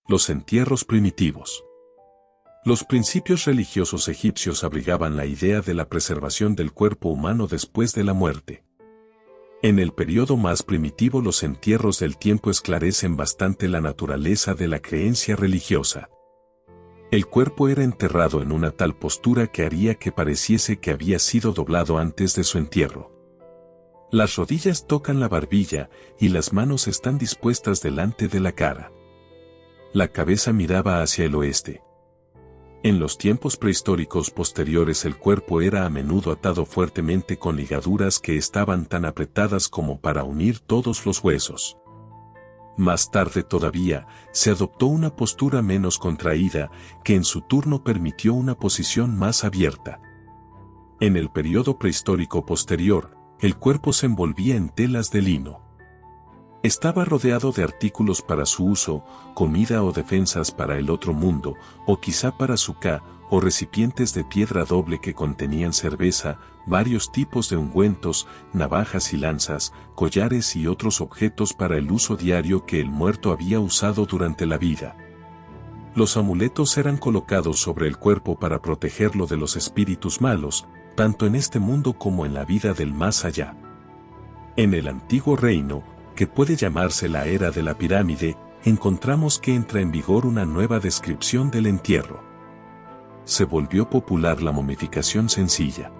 Los entierros primitivos. Los principios religiosos egipcios abrigaban la idea de la preservación del cuerpo humano después de la muerte. En el periodo más primitivo, los entierros del tiempo esclarecen bastante la naturaleza de la creencia religiosa. El cuerpo era enterrado en una tal postura que haría que pareciese que había sido doblado antes de su entierro. Las rodillas tocan la barbilla y las manos están dispuestas delante de la cara. La cabeza miraba hacia el oeste. En los tiempos prehistóricos posteriores el cuerpo era a menudo atado fuertemente con ligaduras que estaban tan apretadas como para unir todos los huesos. Más tarde todavía, se adoptó una postura menos contraída, que en su turno permitió una posición más abierta. En el periodo prehistórico posterior, el cuerpo se envolvía en telas de lino. Estaba rodeado de artículos para su uso, comida o defensas para el otro mundo, o quizá para su ka, o recipientes de piedra doble que contenían cerveza, varios tipos de ungüentos, navajas y lanzas, collares y otros objetos para el uso diario que el muerto había usado durante la vida. Los amuletos eran colocados sobre el cuerpo para protegerlo de los espíritus malos, tanto en este mundo como en la vida del más allá. En el antiguo reino, que puede llamarse la era de la pirámide, encontramos que entra en vigor una nueva descripción del entierro. Se volvió popular la momificación sencilla.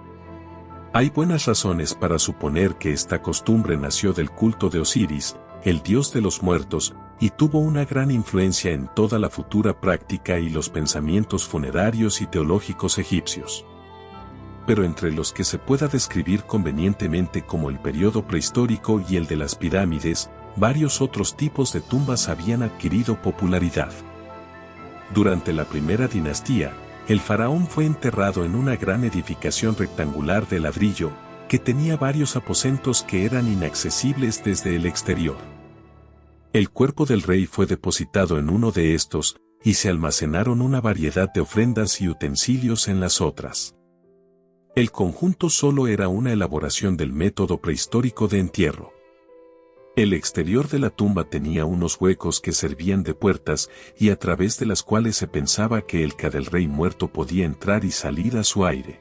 Hay buenas razones para suponer que esta costumbre nació del culto de Osiris, el dios de los muertos, y tuvo una gran influencia en toda la futura práctica y los pensamientos funerarios y teológicos egipcios. Pero entre los que se pueda describir convenientemente como el periodo prehistórico y el de las pirámides, varios otros tipos de tumbas habían adquirido popularidad. Durante la primera dinastía, el faraón fue enterrado en una gran edificación rectangular de ladrillo, que tenía varios aposentos que eran inaccesibles desde el exterior. El cuerpo del rey fue depositado en uno de estos, y se almacenaron una variedad de ofrendas y utensilios en las otras. El conjunto solo era una elaboración del método prehistórico de entierro. El exterior de la tumba tenía unos huecos que servían de puertas y a través de las cuales se pensaba que el ka del rey muerto podía entrar y salir a su aire.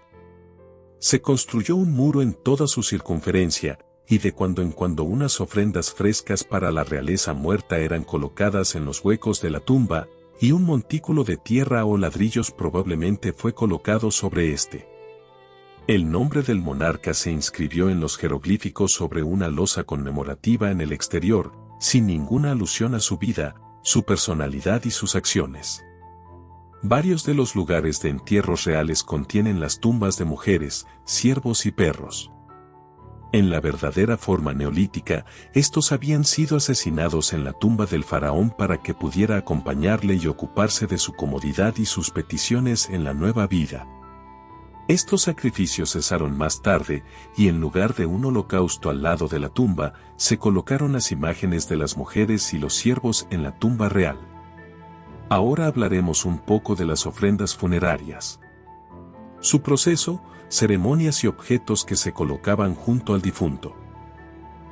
Se construyó un muro en toda su circunferencia, y de cuando en cuando unas ofrendas frescas para la realeza muerta eran colocadas en los huecos de la tumba, y un montículo de tierra o ladrillos probablemente fue colocado sobre este. El nombre del monarca se inscribió en los jeroglíficos sobre una losa conmemorativa en el exterior, sin ninguna alusión a su vida, su personalidad y sus acciones. Varios de los lugares de entierros reales contienen las tumbas de mujeres, siervos y perros. En la verdadera forma neolítica, estos habían sido asesinados en la tumba del faraón para que pudiera acompañarle y ocuparse de su comodidad y sus peticiones en la nueva vida. Estos sacrificios cesaron más tarde, y en lugar de un holocausto al lado de la tumba, se colocaron las imágenes de las mujeres y los siervos en la tumba real. Ahora hablaremos un poco de las ofrendas funerarias. Su proceso, ceremonias y objetos que se colocaban junto al difunto.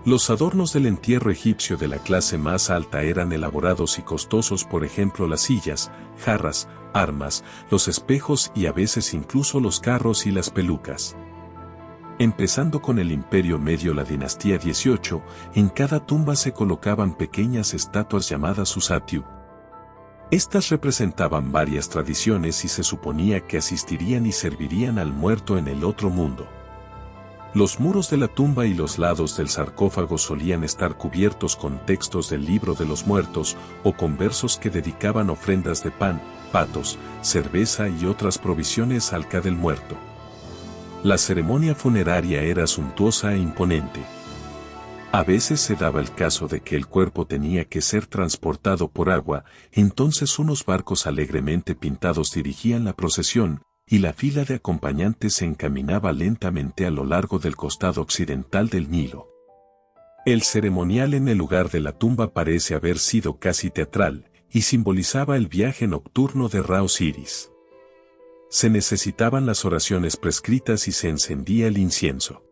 Los adornos del entierro egipcio de la clase más alta eran elaborados y costosos, por ejemplo las sillas, jarras, armas, los espejos y a veces incluso los carros y las pelucas. Empezando con el Imperio Medio, la dinastía 18, en cada tumba se colocaban pequeñas estatuas llamadas Susatiu. Estas representaban varias tradiciones y se suponía que asistirían y servirían al muerto en el otro mundo. Los muros de la tumba y los lados del sarcófago solían estar cubiertos con textos del libro de los muertos o con versos que dedicaban ofrendas de pan, patos, cerveza y otras provisiones al ka del muerto. La ceremonia funeraria era suntuosa e imponente. A veces se daba el caso de que el cuerpo tenía que ser transportado por agua, entonces unos barcos alegremente pintados dirigían la procesión, y la fila de acompañantes se encaminaba lentamente a lo largo del costado occidental del Nilo. El ceremonial en el lugar de la tumba parece haber sido casi teatral, y simbolizaba el viaje nocturno de Ra Osiris. Se necesitaban las oraciones prescritas y se encendía el incienso.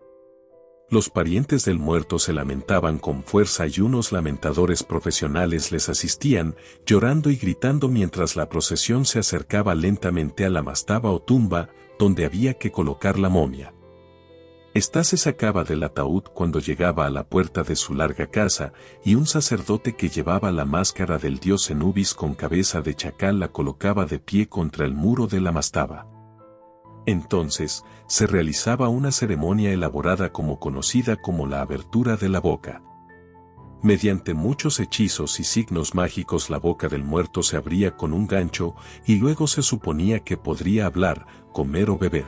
Los parientes del muerto se lamentaban con fuerza y unos lamentadores profesionales les asistían, llorando y gritando mientras la procesión se acercaba lentamente a la mastaba o tumba, donde había que colocar la momia. Esta se sacaba del ataúd cuando llegaba a la puerta de su larga casa, y un sacerdote que llevaba la máscara del dios Anubis con cabeza de chacal la colocaba de pie contra el muro de la mastaba. Entonces, se realizaba una ceremonia elaborada conocida como la abertura de la boca. Mediante muchos hechizos y signos mágicos la boca del muerto se abría con un gancho y luego se suponía que podría hablar, comer o beber.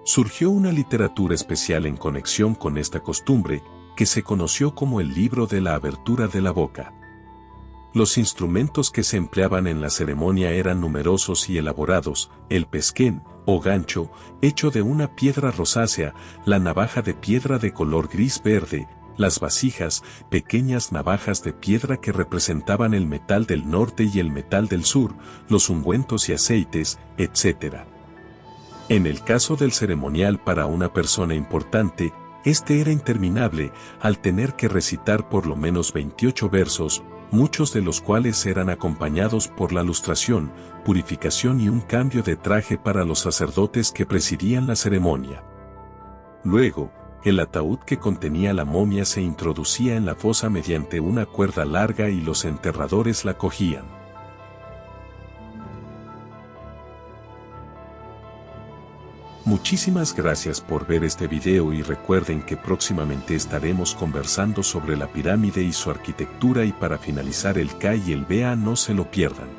Surgió una literatura especial en conexión con esta costumbre, que se conoció como el libro de la abertura de la boca. Los instrumentos que se empleaban en la ceremonia eran numerosos y elaborados: el pesquén, o gancho, hecho de una piedra rosácea, la navaja de piedra de color gris-verde, las vasijas, pequeñas navajas de piedra que representaban el metal del norte y el metal del sur, los ungüentos y aceites, etc. En el caso del ceremonial para una persona importante, este era interminable, al tener que recitar por lo menos 28 versos, muchos de los cuales eran acompañados por la lustración, purificación y un cambio de traje para los sacerdotes que presidían la ceremonia. Luego, el ataúd que contenía la momia se introducía en la fosa mediante una cuerda larga y los enterradores la cogían. Muchísimas gracias por ver este video y recuerden que próximamente estaremos conversando sobre la pirámide y su arquitectura, y para finalizar el K y el BA, no se lo pierdan.